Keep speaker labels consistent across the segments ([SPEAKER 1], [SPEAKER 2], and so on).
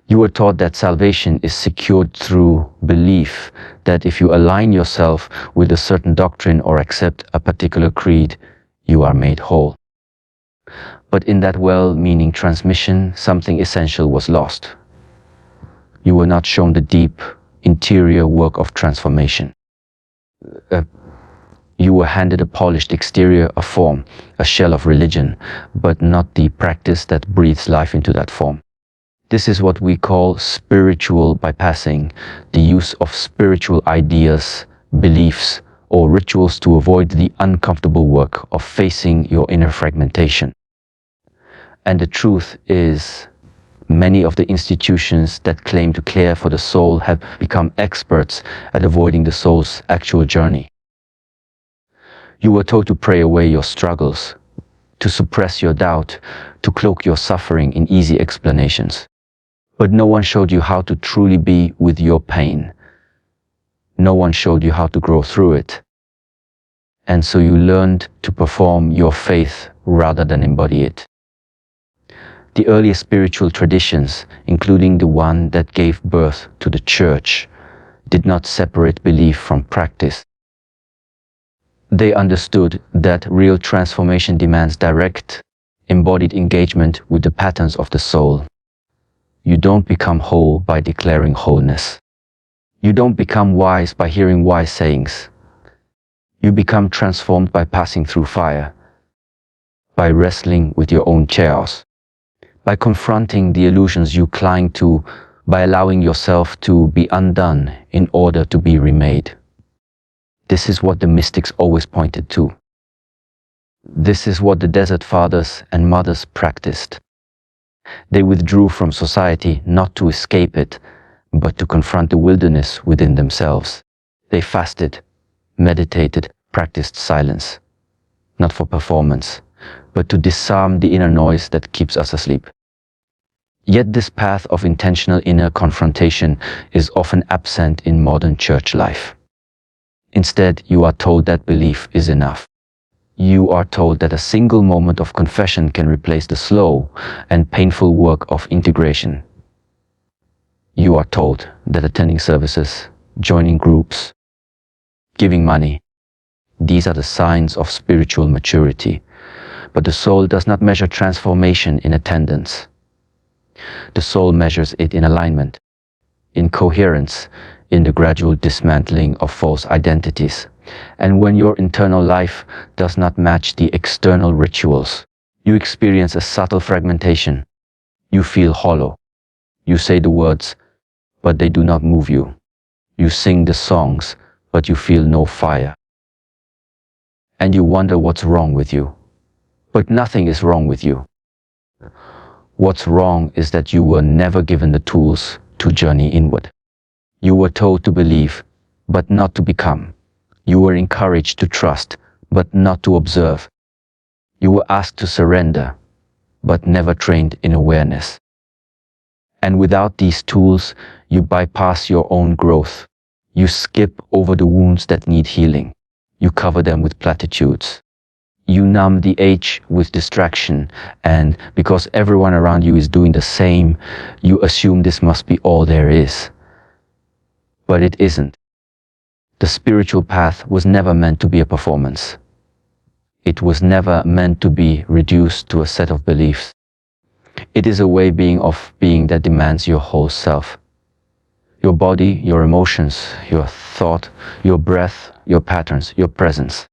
[SPEAKER 1] You were taught that salvation is secured through belief, that if you align yourself with a certain doctrine or accept a particular creed, you are made whole. But in that well-meaning transmission, something essential was lost. You were not shown the deep, interior work of transformation. You were handed a polished exterior, a form, a shell of religion, but not the practice that breathes life into that form. This is what we call spiritual bypassing, the use of spiritual ideas, beliefs, or rituals to avoid the uncomfortable work of facing your inner fragmentation. And the truth is, many of the institutions that claim to care for the soul have become experts at avoiding the soul's actual journey. You were told to pray away your struggles, to suppress your doubt, to cloak your suffering in easy explanations. But no one showed you how to truly be with your pain. No one showed you how to grow through it. And so you learned to perform your faith rather than embody it. The earliest spiritual traditions, including the one that gave birth to the church, did not separate belief from practice. They understood that real transformation demands direct, embodied engagement with the patterns of the soul. You don't become whole by declaring wholeness. You don't become wise by hearing wise sayings. You become transformed by passing through fire, by wrestling with your own chaos, by confronting the illusions you cling to, by allowing yourself to be undone in order to be remade. This is what the mystics always pointed to. This is what the desert fathers and mothers practiced. They withdrew from society not to escape it, but to confront the wilderness within themselves. They fasted, meditated, practiced silence, not for performance, but to disarm the inner noise that keeps us asleep. Yet this path of intentional inner confrontation is often absent in modern church life. Instead, you are told that belief is enough. You are told that a single moment of confession can replace the slow and painful work of integration. You are told that attending services, joining groups, giving money, these are the signs of spiritual maturity. But the soul does not measure transformation in attendance. The soul measures it in alignment, in coherence, in the gradual dismantling of false identities. And when your internal life does not match the external rituals, you experience a subtle fragmentation. You feel hollow. You say the words, but they do not move you. You sing the songs, but you feel no fire. And you wonder what's wrong with you. But nothing is wrong with you. What's wrong is that you were never given the tools to journey inward. You were told to believe, but not to become. You were encouraged to trust, but not to observe. You were asked to surrender, but never trained in awareness. And without these tools, you bypass your own growth. You skip over the wounds that need healing. You cover them with platitudes. You numb the age with distraction, and because everyone around you is doing the same, you assume this must be all there is. But it isn't. The spiritual path was never meant to be a performance. It was never meant to be reduced to a set of beliefs. It is a way of being that demands your whole self. Your body, your emotions, your thought, your breath, your patterns, your presence.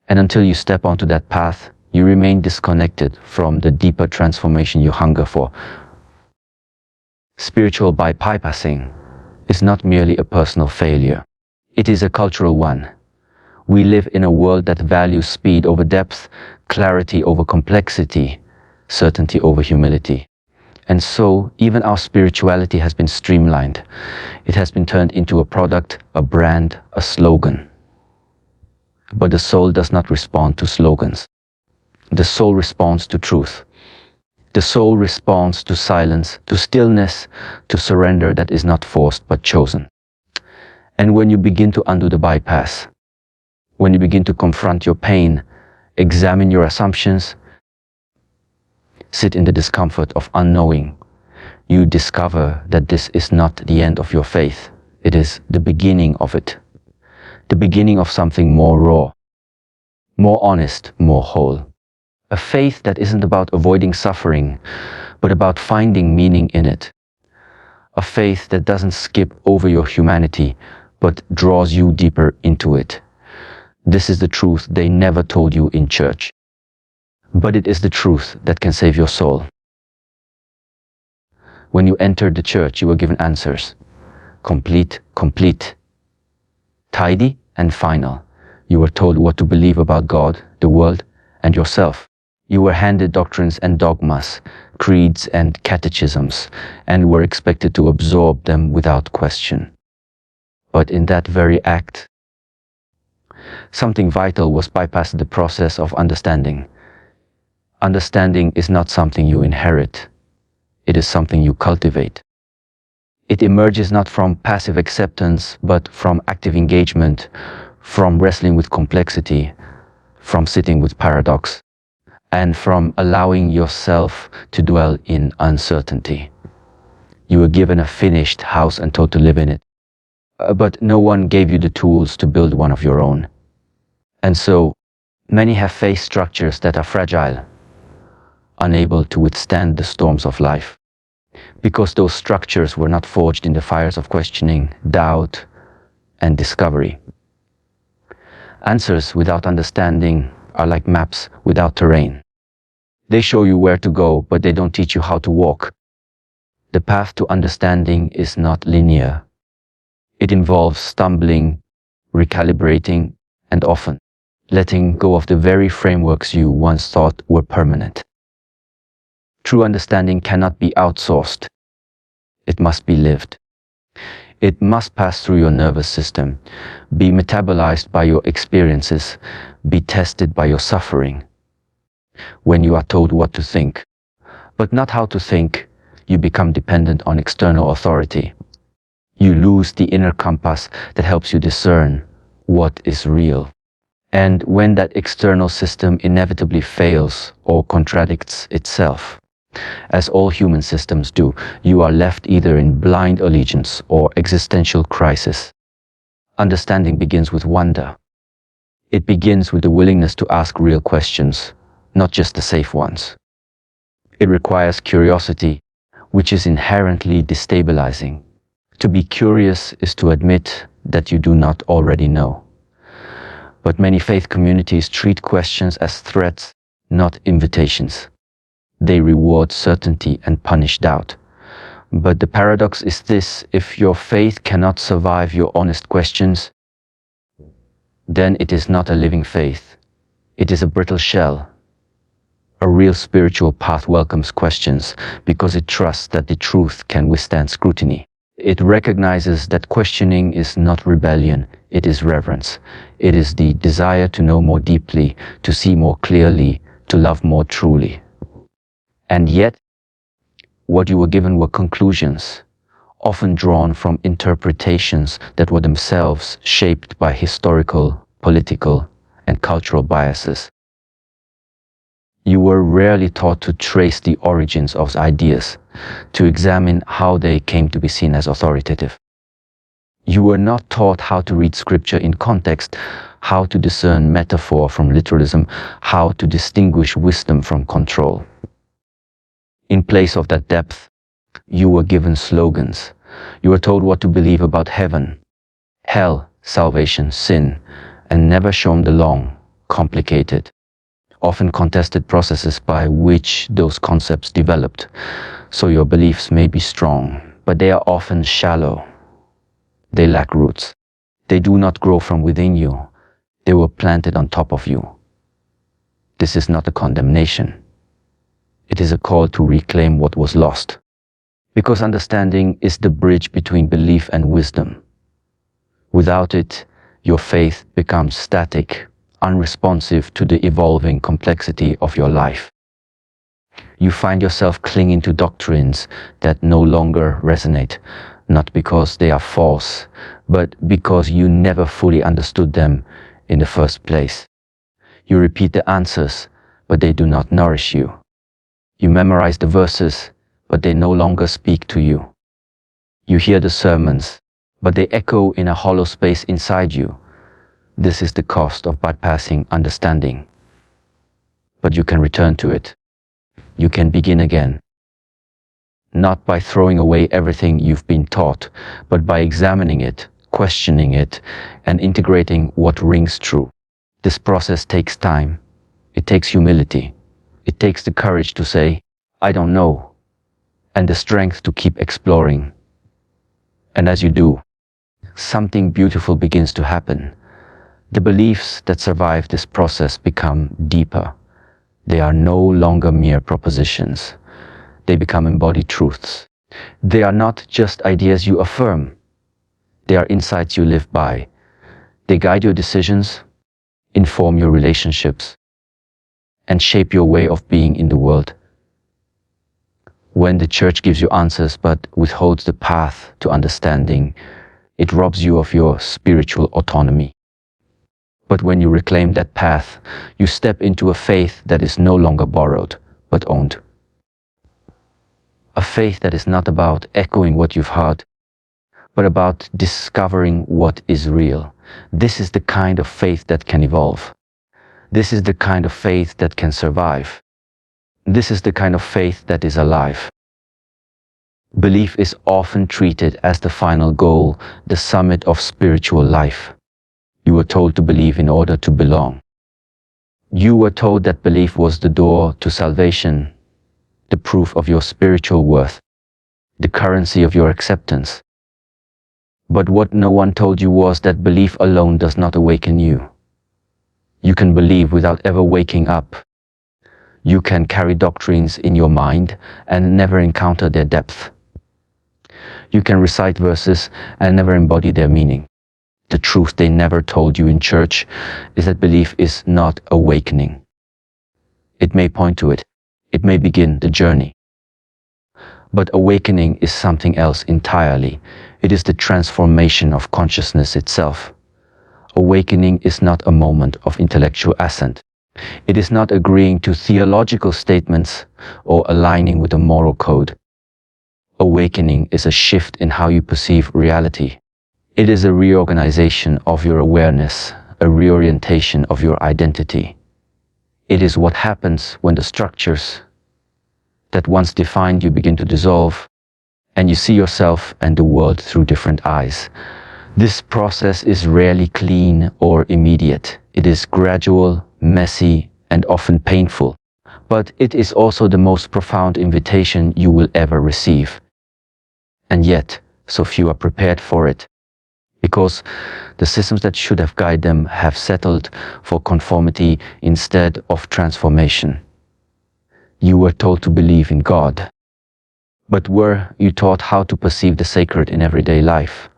[SPEAKER 1] And until you step onto that path, you remain disconnected from the deeper transformation you hunger for. Spiritual bypassing is not merely a personal failure. It is a cultural one. We live in a world that values speed over depth, clarity over complexity, certainty over humility. And so, even our spirituality has been streamlined. It has been turned into a product, a brand, a slogan. But the soul does not respond to slogans. The soul responds to truth. The soul responds to silence, to stillness, to surrender that is not forced but chosen. And when you begin to undo the bypass, when you begin to confront your pain, examine your assumptions, sit in the discomfort of unknowing, you discover that this is not the end of your faith. It is the beginning of it. The beginning of something more raw, more honest, more whole. A faith that isn't about avoiding suffering, but about finding meaning in it. A faith that doesn't skip over your humanity, but draws you deeper into it. This is the truth they never told you in church. But it is the truth that can save your soul. When you entered the church, you were given answers. Complete, complete. Tidy and final. You were told what to believe about God, the world, and yourself. You were handed doctrines and dogmas, creeds and catechisms, and were expected to absorb them without question. But in that very act, something vital was bypassed: the process of understanding. Understanding is not something you inherit. It is something you cultivate. It emerges not from passive acceptance, but from active engagement, from wrestling with complexity, from sitting with paradox, and from allowing yourself to dwell in uncertainty. You were given a finished house and told to live in it, but no one gave you the tools to build one of your own. And so, many have faced structures that are fragile, unable to withstand the storms of life, because those structures were not forged in the fires of questioning, doubt, and discovery. Answers without understanding are like maps without terrain. They show you where to go, but they don't teach you how to walk. The path to understanding is not linear. It involves stumbling, recalibrating, and often letting go of the very frameworks you once thought were permanent. True understanding cannot be outsourced. It must be lived. It must pass through your nervous system, be metabolized by your experiences, be tested by your suffering. When you are told what to think, but not how to think, you become dependent on external authority. You lose the inner compass that helps you discern what is real. And when that external system inevitably fails or contradicts itself, as all human systems do, you are left either in blind allegiance or existential crisis. Understanding begins with wonder. It begins with the willingness to ask real questions, not just the safe ones. It requires curiosity, which is inherently destabilizing. To be curious is to admit that you do not already know. But many faith communities treat questions as threats, not invitations. They reward certainty and punish doubt. But the paradox is this: if your faith cannot survive your honest questions, then it is not a living faith. It is a brittle shell. A real spiritual path welcomes questions because it trusts that the truth can withstand scrutiny. It recognizes that questioning is not rebellion, it is reverence. It is the desire to know more deeply, to see more clearly, to love more truly. And yet, what you were given were conclusions, often drawn from interpretations that were themselves shaped by historical, political, and cultural biases. You were rarely taught to trace the origins of ideas, to examine how they came to be seen as authoritative. You were not taught how to read scripture in context, how to discern metaphor from literalism, how to distinguish wisdom from control. In place of that depth, you were given slogans. You were told what to believe about heaven, hell, salvation, sin, and never shown the long, complicated, often contested processes by which those concepts developed. So your beliefs may be strong, but they are often shallow. They lack roots. They do not grow from within you. They were planted on top of you. This is not a condemnation. It is a call to reclaim what was lost. Because understanding is the bridge between belief and wisdom. Without it, your faith becomes static, unresponsive to the evolving complexity of your life. You find yourself clinging to doctrines that no longer resonate, not because they are false, but because you never fully understood them in the first place. You repeat the answers, but they do not nourish you. You memorize the verses, but they no longer speak to you. You hear the sermons, but they echo in a hollow space inside you. This is the cost of bypassing understanding. But you can return to it. You can begin again. Not by throwing away everything you've been taught, but by examining it, questioning it, and integrating what rings true. This process takes time. It takes humility. It takes the courage to say, I don't know, and the strength to keep exploring. And as you do, something beautiful begins to happen. The beliefs that survive this process become deeper. They are no longer mere propositions. They become embodied truths. They are not just ideas you affirm. They are insights you live by. They guide your decisions, inform your relationships, and shape your way of being in the world. When the church gives you answers but withholds the path to understanding, it robs you of your spiritual autonomy. But when you reclaim that path, you step into a faith that is no longer borrowed, but owned. A faith that is not about echoing what you've heard, but about discovering what is real. This is the kind of faith that can evolve. This is the kind of faith that can survive. This is the kind of faith that is alive. Belief is often treated as the final goal, the summit of spiritual life. You were told to believe in order to belong. You were told that belief was the door to salvation, the proof of your spiritual worth, the currency of your acceptance. But what no one told you was that belief alone does not awaken you. You can believe without ever waking up. You can carry doctrines in your mind and never encounter their depth. You can recite verses and never embody their meaning. The truth they never told you in church is that belief is not awakening. It may point to it. It may begin the journey. But awakening is something else entirely. It is the transformation of consciousness itself. Awakening is not a moment of intellectual assent. It is not agreeing to theological statements or aligning with a moral code. Awakening is a shift in how you perceive reality. It is a reorganization of your awareness, a reorientation of your identity. It is what happens when the structures that once defined you begin to dissolve, and you see yourself and the world through different eyes. This process is rarely clean or immediate. It is gradual, messy, and often painful. But it is also the most profound invitation you will ever receive. And yet, so few are prepared for it. Because the systems that should have guided them have settled for conformity instead of transformation. You were told to believe in God. But were you taught how to perceive the sacred in everyday life?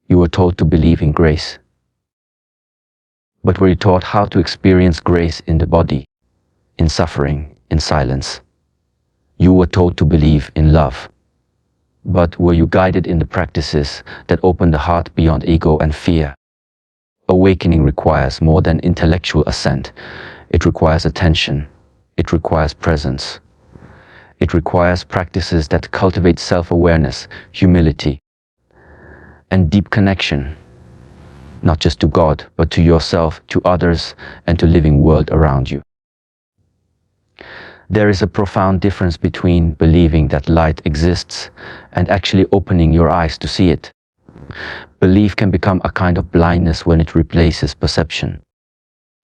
[SPEAKER 1] You were told to believe in grace. But were you taught how to experience grace in the body, in suffering, in silence? You were told to believe in love. But were you guided in the practices that open the heart beyond ego and fear? Awakening requires more than intellectual assent. It requires attention. It requires presence. It requires practices that cultivate self-awareness, humility, and deep connection, not just to God, but to yourself, to others, and to living world around you. There is a profound difference between believing that light exists and actually opening your eyes to see it. Belief can become a kind of blindness when it replaces perception.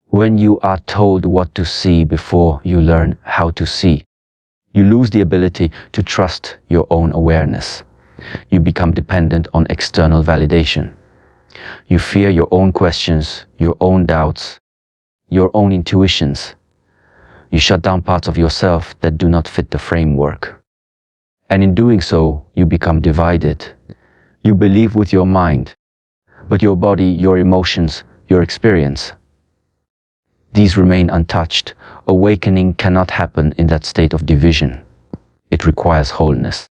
[SPEAKER 1] When you are told what to see before you learn how to see, you lose the ability to trust your own awareness. You become dependent on external validation. You fear your own questions, your own doubts, your own intuitions. You shut down parts of yourself that do not fit the framework. And in doing so, you become divided. You believe with your mind, but your body, your emotions, your experience, these remain untouched. Awakening cannot happen in that state of division. It requires wholeness.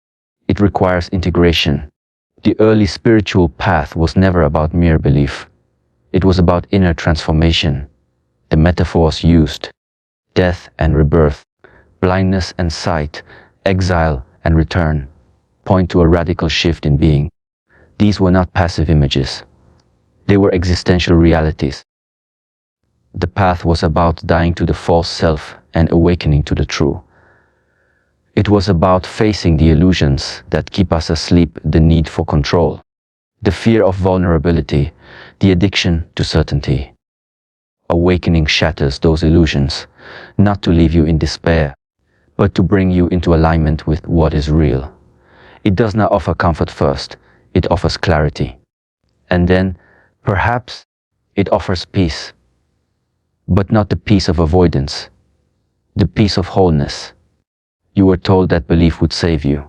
[SPEAKER 1] It requires integration. The early spiritual path was never about mere belief. It was about inner transformation. The metaphors used, death and rebirth, blindness and sight, exile, and return point to a radical shift in being. These were not passive images. They were existential realities. The path was about dying to the false self and awakening to the true. It was about facing the illusions that keep us asleep, the need for control, the fear of vulnerability, the addiction to certainty. Awakening shatters those illusions, not to leave you in despair, but to bring you into alignment with what is real. It does not offer comfort first, it offers clarity. And then, perhaps, it offers peace. But not the peace of avoidance, the peace of wholeness. You were told that belief would save you,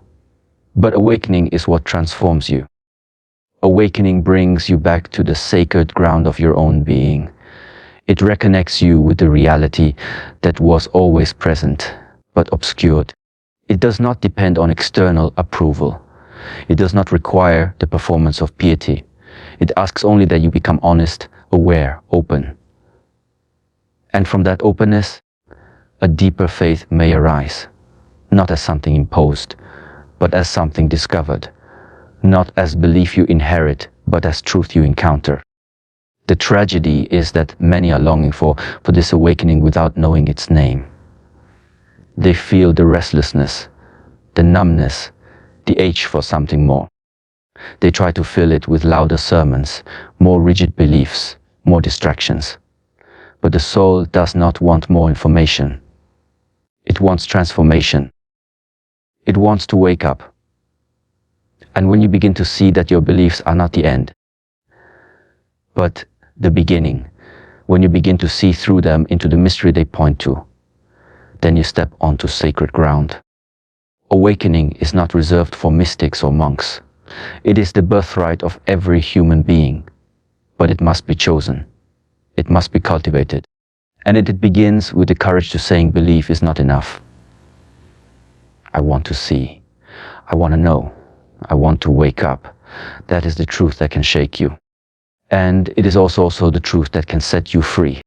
[SPEAKER 1] but awakening is what transforms you. Awakening brings you back to the sacred ground of your own being. It reconnects you with the reality that was always present, but obscured. It does not depend on external approval. It does not require the performance of piety. It asks only that you become honest, aware, open. And from that openness, a deeper faith may arise, not as something imposed, but as something discovered, not as belief you inherit, but as truth you encounter. The tragedy is that many are longing for this awakening without knowing its name. They feel the restlessness, the numbness, the itch for something more. They try to fill it with louder sermons, more rigid beliefs, more distractions. But the soul does not want more information. It wants transformation. It wants to wake up. And when you begin to see that your beliefs are not the end, but the beginning, when you begin to see through them into the mystery they point to, then you step onto sacred ground. Awakening is not reserved for mystics or monks. It is the birthright of every human being, but it must be chosen. It must be cultivated. And it begins with the courage to saying belief is not enough. I want to see. I want to know. I want to wake up. That is the truth that can shake you. And it is also the truth that can set you free.